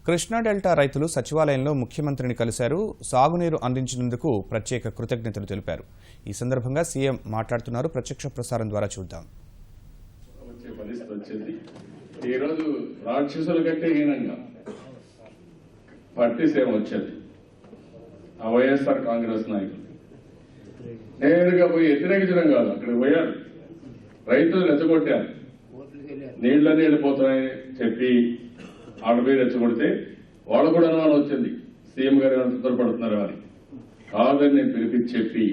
Krishna delta రైతులు సచివాలయంలో ముఖ్యమంత్రిని కలిశారు. సాగునీరు అందించినందుకు ప్రత్యేక కృతజ్ఞతలు తెలిపారు. ఈ సందర్భంగా సీఎం మాట్లాడుతున్నారు. ప్రత్యక్ష ప్రసారం ద్వారా చూద్దాం. ఈరోజు రాక్షసుల కంటే హీనంగా పట్టిసీమ వచ్చేది. ఆ వైఎస్ఆర్ కాంగ్రెస్ నాయకులు నేరుగా పోయి వ్యతిరేకించడం కాదు, అక్కడికి పోయారు, రైతులు రెచ్చగొట్టారు. నీళ్లన్నీ వెళ్ళిపోతున్నాయని చెప్పి ఆడపై రెచ్చగొడితే వాళ్ళు కూడా అనుమానం వచ్చింది, సీఎం గారు ఏమైనా తొందరపడుతున్నారు అని. కాదని నేను పిలిపించి చెప్పి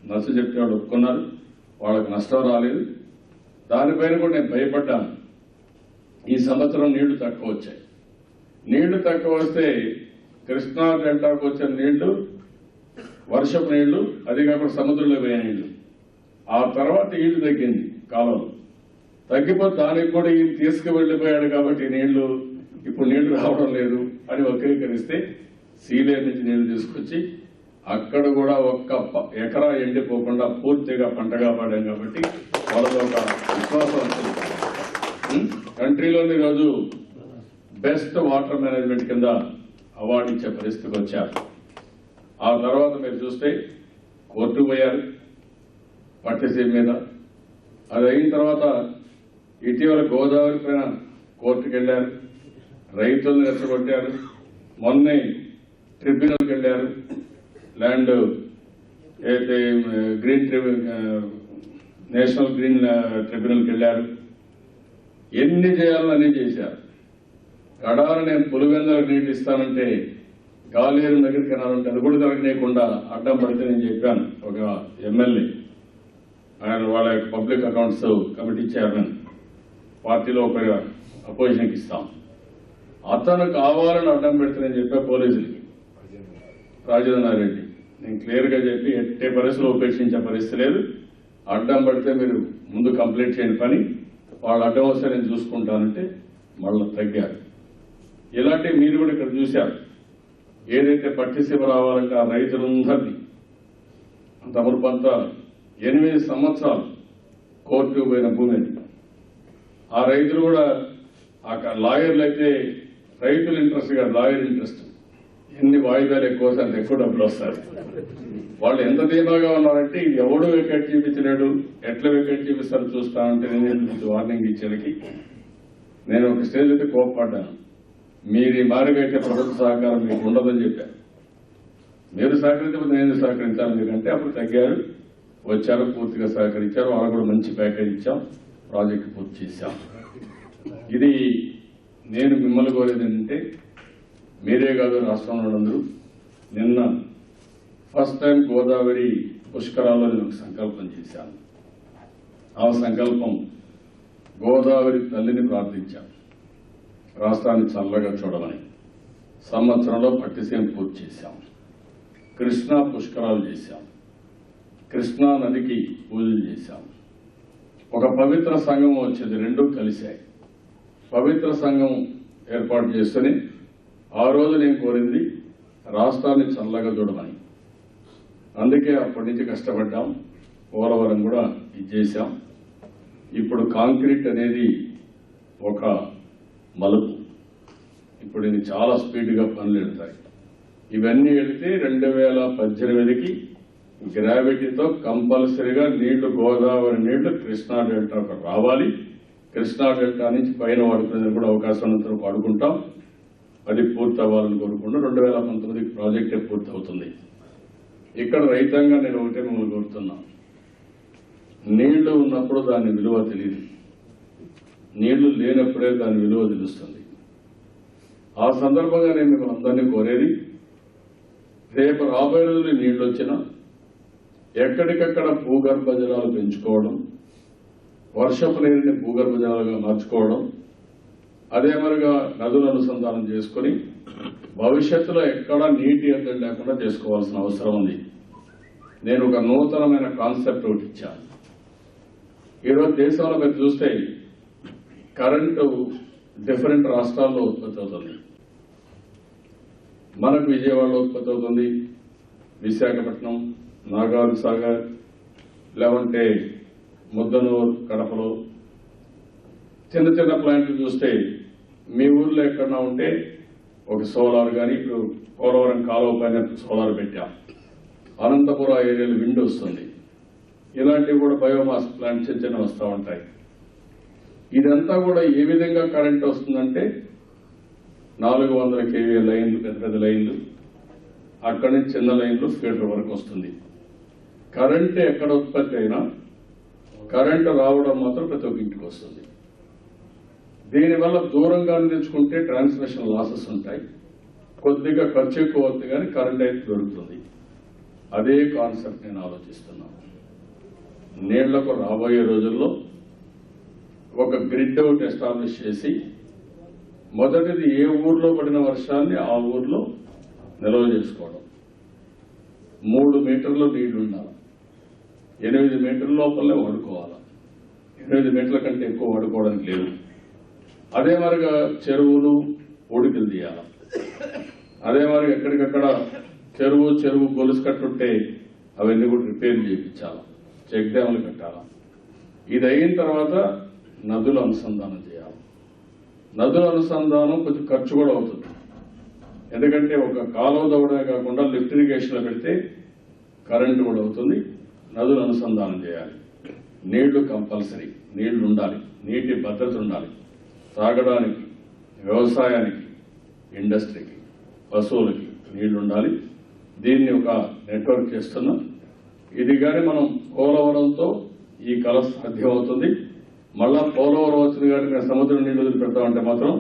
నచ్చ చెప్తే వాళ్ళు ఒప్పుకున్నారు. వాళ్ళకి నష్టం రాలేదు. దానిపైన కూడా నేను భయపడ్డాను. ఈ సంవత్సరం నీళ్లు తక్కువ వచ్చాయి. నీళ్లు తక్కువ వస్తే కృష్ణా డెల్టాకు వచ్చిన నీళ్లు వర్షపు నీళ్లు, అది కాకుండా సముద్రంలో పోయే నీళ్లు. ఆ తర్వాత ఈడు తగ్గింది, కాలంలో తగ్గిపోతే దానికి కూడా ఈయన తీసుకువెళ్లిపోయాడు కాబట్టి నీళ్లు ఇప్పుడు నీళ్లు రావడం లేదు అని వక్రీకరిస్తే సీలేరు నుంచి నీళ్లు తీసుకొచ్చి అక్కడ కూడా ఒక్క ఎకరా ఎండిపోకుండా పూర్తిగా పంటగా పడాం కాబట్టి వాళ్ళతో ఒక విశ్వాసం వచ్చింది. కంట్రీలోని రోజు బెస్ట్ వాటర్ మేనేజ్మెంట్ కింద అవార్డు ఇచ్చే పరిస్థితికి వచ్చారు. ఆ తర్వాత మీరు చూస్తే కోర్టు పోయారు పట్టిసీమ మీద. అది అయిన తర్వాత ఇటీవల గోదావరి పైన కోర్టుకు వెళ్లారు, రైతులను రెచ్చగొట్టారు. మొన్నే ట్రిబ్యునల్కి వెళ్లారు, ల్యాండ్ అయితే గ్రీన్ నేషనల్ గ్రీన్ ట్రిబ్యునల్కి వెళ్లారు. ఎన్ని చేయాలని అన్ని చేశారు. కడారు నేను పులివెందులకు నీళ్లు ఇస్తానంటే గాలేరు దగ్గరికి వెళ్ళాలంటే అది కూడా జరగనీయకుండా అడ్డం పడితే నేను చెప్పాను. ఒక ఎమ్మెల్యే ఆయన వాళ్ళ పబ్లిక్ అకౌంట్స్ కమిటీ చైర్మన్, పార్టీలో ఒక అపోజిషన్కి ఇస్తాం, అతను కావాలని అడ్డం పెడితే నేను చెప్పా పోలీసులకి, రాజేంద్ర రెడ్డి, నేను క్లియర్ గా చెప్పి ఎట్టే పరిస్థితులు ఉపేక్షించే పరిస్థితి లేదు. అడ్డం పడితే మీరు ముందు కంప్లీట్ చేయని పని, వాళ్ళు అడ్డం వస్తే నేను చూసుకుంటానంటే మళ్ళీ తగ్గారు. ఇలాంటివి మీరు కూడా ఇక్కడ చూశారు. ఏదైతే పట్టిసీమ రావాలంటే ఆ రైతులందరినీ తమరుపంతా 8 సంవత్సరాలు కోర్టుకు పోయిన భూమిని ఆ రైతులు కూడా లాయర్లు అయితే రైతుల ఇంట్రెస్ట్ కాదు, లాయర్ ఇంట్రెస్ట్. ఎన్ని వాయిదాలు ఎక్కువ అంత ఎక్కువ డబ్బులు వస్తారు. వాళ్ళు ఎంత ధీమాగా ఉన్నారంటే ఇది ఎవడు వికెట్ చూపించలేడు, ఎట్లా వికెట్ చూపిస్తారు చూస్తామంటే నేను వార్నింగ్ ఇచ్చేకి నేను ఒక స్టేజ్ అయితే కోప్పడ్డాను. మీరు ఈ మారిగైతే ప్రభుత్వ సహకారం మీకు ఉండదని చెప్పారు. మీరు సహకరించకపోతే నేను సహకరించాలి మీకంటే అప్పుడు తగ్గారు, వచ్చారు, పూర్తిగా సహకరించారు. వాళ్ళు కూడా మంచి ప్యాకేజ్ ఇచ్చాం, ప్రాజెక్టు పూర్తి చేశాం. ఇది నేను మిమ్మల్ని కోరేది ఏంటంటే మీరే కాదు రాష్ట్రంలో అందరూ. నిన్న ఫస్ట్ టైం గోదావరి పుష్కరాల్లో నేను ఒక సంకల్పం చేశాను. ఆ సంకల్పం గోదావరి తల్లిని ప్రార్థించాను, రాష్ట్రాన్ని చల్లగా చూడమని. సంవత్సరంలో పట్టిసీమ పూర్తి చేశాం, కృష్ణా పుష్కరాలు చేశాం, కృష్ణా నదికి పూజలు చేశాం. ఒక పవిత్ర సంఘం వచ్చేది, రెండు కలిశాయి. పవిత్ర సంఘం ఏర్పాటు చేసుకుని ఆ రోజు నేను కోరింది రాష్ట్రాన్ని చల్లగా చూడమని. అందుకే అప్పటి నుంచి కష్టపడ్డాం. పోలవరం కూడా ఇది చేశాం. ఇప్పుడు కాంక్రీట్ అనేది ఒక మలుపు. ఇప్పుడు ఇది చాలా స్పీడ్గా పనులు వెళ్తాయి. ఇవన్నీ వెళితే 2018కి గ్రావిటీతో కంపల్సరీగా నీళ్లు, గోదావరి నీళ్లు కృష్ణా డెల్టాకు రావాలి. కృష్ణా డెల్టా నుంచి పైన వాడుకునేది కూడా అవకాశం ఉన్నంత వాడుకుంటాం. అది పూర్తి అవ్వాలని కోరుకుంటూ 2019కి ప్రాజెక్టే పూర్తి అవుతుంది. ఇక్కడ రైతాంగా నేను ఒకటే మిమ్మల్ని కోరుతున్నా, నీళ్లు ఉన్నప్పుడు దాని విలువ తెలియదు, నీళ్లు లేనప్పుడే దాని విలువ తెలుస్తుంది. ఆ సందర్భంగా నేను మిమ్మల్ని అందరినీ కోరేది, రేపు రాబోయే రోజులు నీళ్లు వచ్చినా ఎక్కడికక్కడ భూగర్భ జలాలు పెంచుకోవడం, వర్షపు నీరుని భూగర్భ జలాలుగా మార్చుకోవడం, అదే మరిగా నదులు అనుసంధానం చేసుకుని భవిష్యత్తులో ఎక్కడా నీటి ఎద్దడి లేకుండా చేసుకోవాల్సిన అవసరం ఉంది. నేను ఒక నూతనమైన కాన్సెప్ట్ ఒకటి ఇచ్చాను. ఈరోజు దేశంలో మీరు చూస్తే కరెంటు డిఫరెంట్ రాష్ట్రాల్లో ఉత్పత్తి అవుతుంది. మనకు విజయవాడలో ఉత్పత్తి అవుతుంది, విశాఖపట్నం, నాగార్ సాగర్, లేవంటే ముద్దనూరు, కడపలో చిన్న చిన్న ప్లాంట్లు చూస్తే మీ ఊర్లో ఎక్కడన్నా ఉంటే ఒక సోలార్ కానీ ఇప్పుడు పోలవరం కాలువ పైన సోలార్ పెట్టాం. అనంతపురం ఏరియాలో విండ్ వస్తుంది. ఇలాంటివి కూడా బయోమాస్ ప్లాంట్ చిన్న వస్తూ ఉంటాయి. ఇదంతా కూడా ఏ విధంగా కరెంట్ వస్తుందంటే 400 kVA లైన్లు, పెద్ద పెద్ద లైన్లు, అక్కడి నుంచి చిన్న లైన్లు ఫీడర్ వరకు వస్తుంది. కరెంట్ ఎక్కడ ఉత్పత్తి అయినా కరెంటు రావడం మాత్రం ప్రతి ఒక్క ఇంటికి వస్తుంది. దీనివల్ల దూరంగా తెచ్చుకుంటే ట్రాన్స్మిషన్ లాసెస్ ఉంటాయి, కొద్దిగా ఖర్చు ఎక్కువ అవుతుంది, కానీ కరెంట్ అయితే దొరుకుతుంది. అదే కాన్సెప్ట్ నేను ఆలోచిస్తున్నాను. నీళ్లకు రాబోయే రోజుల్లో ఒక గ్రిడ్ అవుట్ ఎస్టాబ్లిష్ చేసి, మొదటిది ఏ ఊర్లో పడిన వర్షాన్ని ఆ ఊర్లో నిల్వ చేసుకోవడం. 3 మీటర్లు నీళ్లు ఉండాలి, 8 మీటర్ల లోపలనే వాడుకోవాలి. 8 మీటర్ల కంటే ఎక్కువ వాడుకోవడానికి లేదు. అదే మరిగా చెరువులు ఒడికలు తీయాలి. అదే మరి ఎక్కడికక్కడ చెరువు గొలుసు కట్టుంటే అవన్నీ కూడా రిపేర్ చేయించాలి, చెక్ డ్యాములు కట్టాలి. ఇది అయిన తర్వాత నదుల అనుసంధానం చేయాలి. నదుల అనుసంధానం కొంచెం ఖర్చు కూడా అవుతుంది. ఎందుకంటే ఒక కాలువ దవ్వడమే కాకుండా లిఫ్ట్ ఇరిగేషన్లో పెడితే కరెంటు కూడా అవుతుంది. నదుల అనుసంధానం చేయాలి. నీళ్లు కంపల్సరీ, నీళ్లు ఉండాలి, నీటి భద్రత ఉండాలి. తాగడానికి, వ్యవసాయానికి, ఇండస్ట్రీకి, పశువులకి నీళ్లు ఉండాలి. దీన్ని ఒక నెట్వర్క్ చేస్తున్నాం. ఇది కానీ మనం పోలవరంతో ఈ కళ సాధ్యమవుతుంది. మళ్ళా పోలవరం వచ్చింది కానీ మేము సముద్రం నీళ్లు వదిలిపెడతామంటే మాత్రం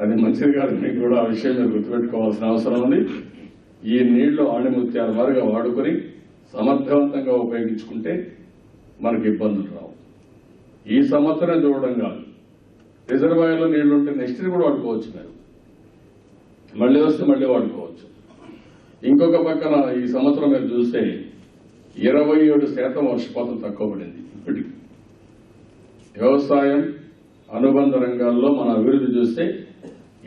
అది మంచిది కాదు. మీకు కూడా ఆ విషయం మీరు గుర్తుపెట్టుకోవాల్సిన అవసరం ఉంది. ఈ నీళ్లు ఆణిముత్యాల వారుగా వాడుకొని సమర్థవంతంగా ఉపయోగించుకుంటే మనకు ఇబ్బందులు రావు. ఈ సంవత్సరం చూడడం కాదు, రిజర్వాయర్లో నీళ్లుంటే నెక్స్ట్ కూడా వాడుకోవచ్చు. మీరు మళ్ళీ వస్తే మళ్ళీ వాడుకోవచ్చు. ఇంకొక పక్కన ఈ సంవత్సరం మీరు చూస్తే 27% వర్షపాతం తక్కువ పడింది. ఇప్పటికి వ్యవసాయం అనుబంధ రంగాల్లో మన అభివృద్ధి చూస్తే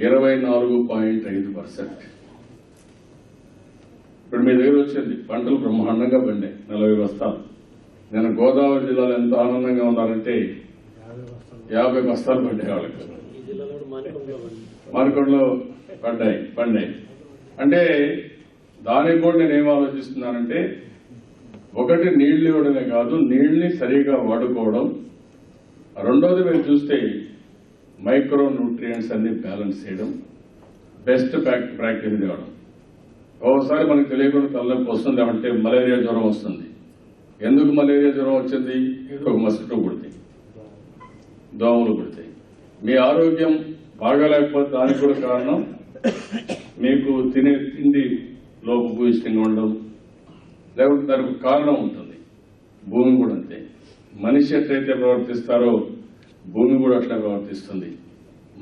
24.5%. ఇప్పుడు మీ దగ్గర వచ్చింది, పంటలు బ్రహ్మాండంగా పండాయి, 40 బస్తాలు. నేను గోదావరి జిల్లాలో ఎంత ఆనందంగా ఉన్నారంటే 50 బస్తాలు పడ్డాయి వాళ్ళకి. మార్కొండలో పండాయి. అంటే దానికి కూడా నేను ఏం ఆలోచిస్తున్నానంటే, ఒకటి నీళ్లు ఇవ్వడమే కాదు, నీళ్ని సరిగా వాడుకోవడం. రెండోది మీరు చూస్తే మైక్రో న్యూట్రియంట్స్ అన్ని బ్యాలెన్స్ చేయడం, బెస్ట్ ప్రాక్టీస్ ఇవ్వడం. ఒకసారి మనకు తెలియకుండా తలనొప్పి వస్తుంది అంటే మలేరియా జ్వరం వస్తుంది. ఎందుకు మలేరియా జ్వరం వచ్చింది? ఒక మస్కిటో కుడితే, దోమలు కుడితాయి. మీ ఆరోగ్యం బాగాలేకపోతే దానికి కూడా కారణం మీకు తినే తిండి లోపభూయిష్టంగా ఉండడం, లేకపోతే దానికి కారణం ఉంటుంది. భూమి కూడా అంతే. మనిషి ఎట్లయితే ప్రవర్తిస్తారో భూమి కూడా అట్లా ప్రవర్తిస్తుంది.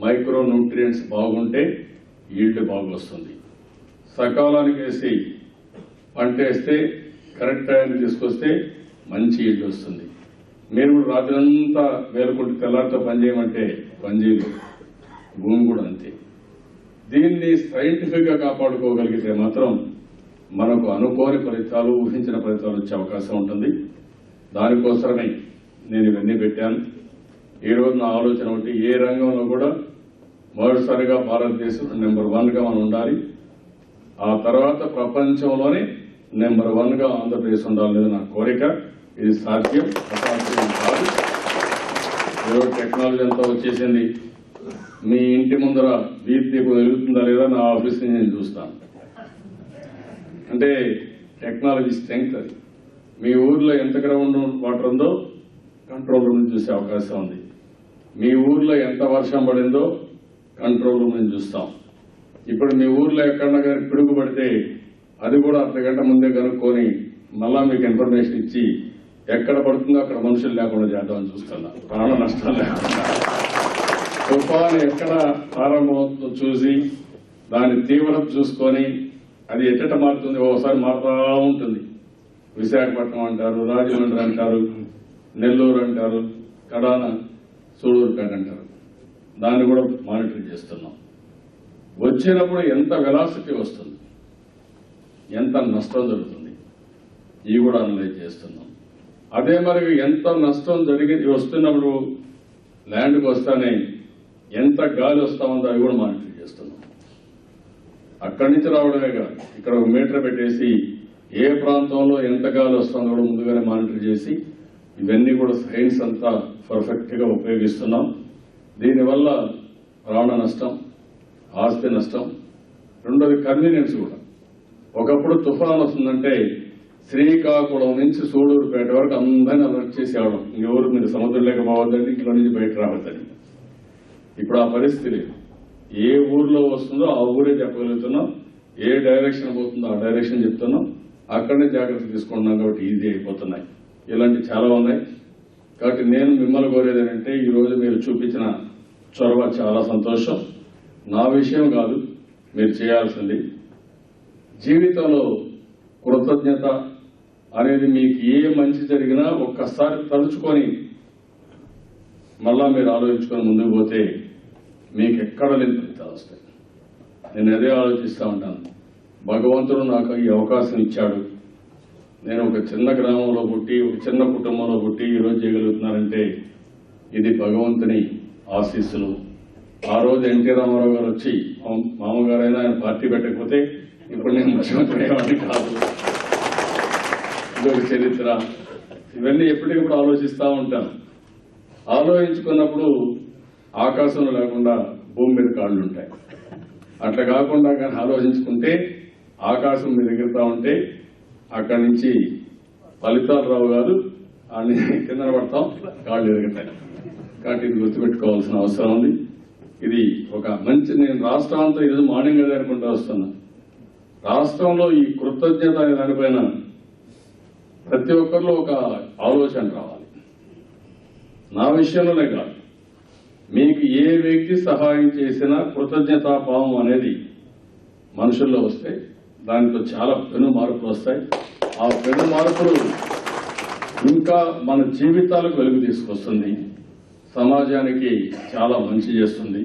మైక్రో న్యూట్రియంట్స్ బాగుంటే ఈల్డ్ బాగా వస్తుంది. సకాలానికి వేసి పంట వేస్తే కరెక్ట్ టైంకి తీసుకొస్తే మంచి ఈల్డ్ వస్తుంది. మీరు కూడా రాత్రంతా మేలుకుంటే తెల్లారితో పనిచేయమంటే పనిచేయదు. భూమి కూడా అంతే. దీన్ని సైంటిఫిక్ గా కాపాడుకోగలిగితే మాత్రం మనకు అనుకోని ఫలితాలు, ఊహించిన ఫలితాలు వచ్చే అవకాశం ఉంటుంది. దానికోసమే నేను ఇవన్నీ పెట్టాను. ఈ రోజు నా ఆలోచన ఒకటి, ఏ రంగంలో కూడా మొదటిసారిగా భారతదేశం నెంబర్ 1గా మనం ఉండాలి. ఆ తర్వాత ప్రపంచంలోనే నెంబర్ 1గా ఆంధ్రప్రదేశ్ ఉండాలనేది నా కోరిక. ఇది సాధ్యం, అసాధ్యం కాదు. ఈరోజు టెక్నాలజీ అంతా వచ్చేసింది. మీ ఇంటి ముందర వీధి దీపం వెలుగుతుందా లేదా నా ఆఫీస్ నుంచి నేను చూస్తాను. అంటే టెక్నాలజీ స్ట్రెంగ్త్ అది. మీ ఊర్లో ఎంత గ్రౌండ్ వాటర్ ఉందో కంట్రోల్ రూమ్ నుంచి చూసే అవకాశం ఉంది. మీ ఊర్లో ఎంత వర్షం పడిందో కంట్రోల్ రూమ్ నుంచి చూస్తాం. ఇప్పుడు మీ ఊర్లో ఎక్కడన్నా కానీ పిడుగు పడితే అది కూడా అర్ధగంట ముందే కనుక్కొని మళ్ళా మీకు ఇన్ఫర్మేషన్ ఇచ్చి ఎక్కడ పడుతుందో అక్కడ మనుషులు లేకుండా చేద్దామని చూస్తున్నా, ప్రాణ నష్టాలు లేకుండా. తుఫాను ఎక్కడ ప్రారంభమవుతుందో చూసి దాని తీవ్రత చూసుకొని అది ఎట్ట మారుతుంది, ఒకసారి మారుతూ ఉంటుంది. విశాఖపట్నం అంటారు, రాజమండ్రి అంటారు, నెల్లూరు అంటారు, కడాన సూళూరుపేట అంటారు. దాన్ని కూడా మానిటర్ చేస్తున్నాం. వచ్చినప్పుడు ఎంత వెలాసిటీ వస్తుంది, ఎంత నష్టం జరుగుతుంది, ఇవి కూడా అనలైజ్ చేస్తున్నాం. అదే మరి ఎంత నష్టం జరిగి వస్తున్నప్పుడు ల్యాండ్కి వస్తానే ఎంత గాలి వస్తా ఉందో అవి కూడా మానిటర్ చేస్తున్నాం. అక్కడి నుంచి రావడమే కాదు, ఇక్కడ ఒక మీటర్ పెట్టేసి ఏ ప్రాంతంలో ఎంత గాలి వస్తుందో కూడా ముందుగానే మానిటర్ చేసి ఇవన్నీ కూడా సైన్స్ అంతా పర్ఫెక్ట్ గా ఉపయోగిస్తున్నాం. దీనివల్ల ప్రాణ నష్టం, ఆస్తి నష్టం, రెండోది కన్వీనియన్స్ కూడా. ఒకప్పుడు తుఫాన్ వస్తుందంటే శ్రీకాకుళం నుంచి సూళ్లూరుపేట వరకు అందరినీ అలర్ట్ చేసేవాళ్ళం, ఇంకెవరు మీరు సముద్రం లేకపోవద్దండి, ఇంట్లో నుంచి బయట రావద్దని. ఇప్పుడు ఆ పరిస్థితి లేదు. ఏ ఊర్లో వస్తుందో ఆ ఊరే చెప్పగలుగుతున్నాం, ఏ డైరెక్షన్ పోతుందో ఆ డైరెక్షన్ చెప్తున్నాం, అక్కడనే జాగ్రత్త తీసుకుంటున్నాం. కాబట్టి ఈజీ అయిపోతున్నాయి. ఇలాంటి చాలా ఉన్నాయి. కాబట్టి నేను మిమ్మల్ని కోరేది ఏంటంటే ఈ రోజు మీరు చూపించిన చొరవ చాలా సంతోషం. నా విషయం కాదు మీరు చేయాల్సింది. జీవితంలో కృతజ్ఞత అనేది మీకు ఏ మంచి జరిగినా ఒక్కసారి తలుచుకొని మళ్ళా మీరు ఆలోచించుకొని ముందుకు పోతే మీకు ఎక్కడ లేని ఫలితాలు వస్తాయి. నేను అదే ఆలోచిస్తూ ఉంటాను. భగవంతుడు నాకు ఈ అవకాశం ఇచ్చాడు. నేను ఒక చిన్న గ్రామంలో పుట్టి, ఒక చిన్న కుటుంబంలో పుట్టి ఈరోజు చేయగలుగుతున్నానంటే ఇది భగవంతుని ఆశీస్సులు. ఆ రోజు ఎన్టీ రామారావు గారు వచ్చి మామగారైనా ఆయన పార్టీ పెట్టకపోతే ఇప్పుడు నేను ముఖ్యమంత్రి అయ్యేవాడిని కాదు. ఇదొక చరిత్ర. ఇవన్నీ ఎప్పటికప్పుడు ఆలోచిస్తూ ఉంటాను. ఆలోచించుకున్నప్పుడు ఆకాశంలో లేకుండా భూమి మీద కాళ్ళు ఉంటాయి. అట్లా కాకుండా కానీ ఆలోచించుకుంటే ఆకాశం మీద ఎగురుతా ఉంటే అక్కడి నుంచి ఫలితాలు రావు కాదు, అన్ని కింద పడతాం, కాళ్ళు ఎరుగుతాయి. కాబట్టి ఇది గుర్తుపెట్టుకోవాల్సిన అవసరం ఉంది. ఇది ఒక మంచి, నేను రాష్ట్రం అంతా ఈరోజు మార్నింగ్ అదే అనుకుంటూ వస్తున్నా. రాష్ట్రంలో ఈ కృతజ్ఞత అనే దానిపైన ప్రతి ఒక్కరిలో ఒక ఆలోచన రావాలి. నా విషయంలోనే కాదు, మీకు ఏ వ్యక్తి సహాయం చేసినా కృతజ్ఞతాభావం అనేది మనుషుల్లో వస్తే దాంట్లో చాలా పెను మార్పులు వస్తాయి. ఆ పెను మార్పులు ఇంకా మన జీవితాలకు వెలుగు తీసుకొస్తుంది, సమాజానికి చాలా మంచి చేస్తుంది.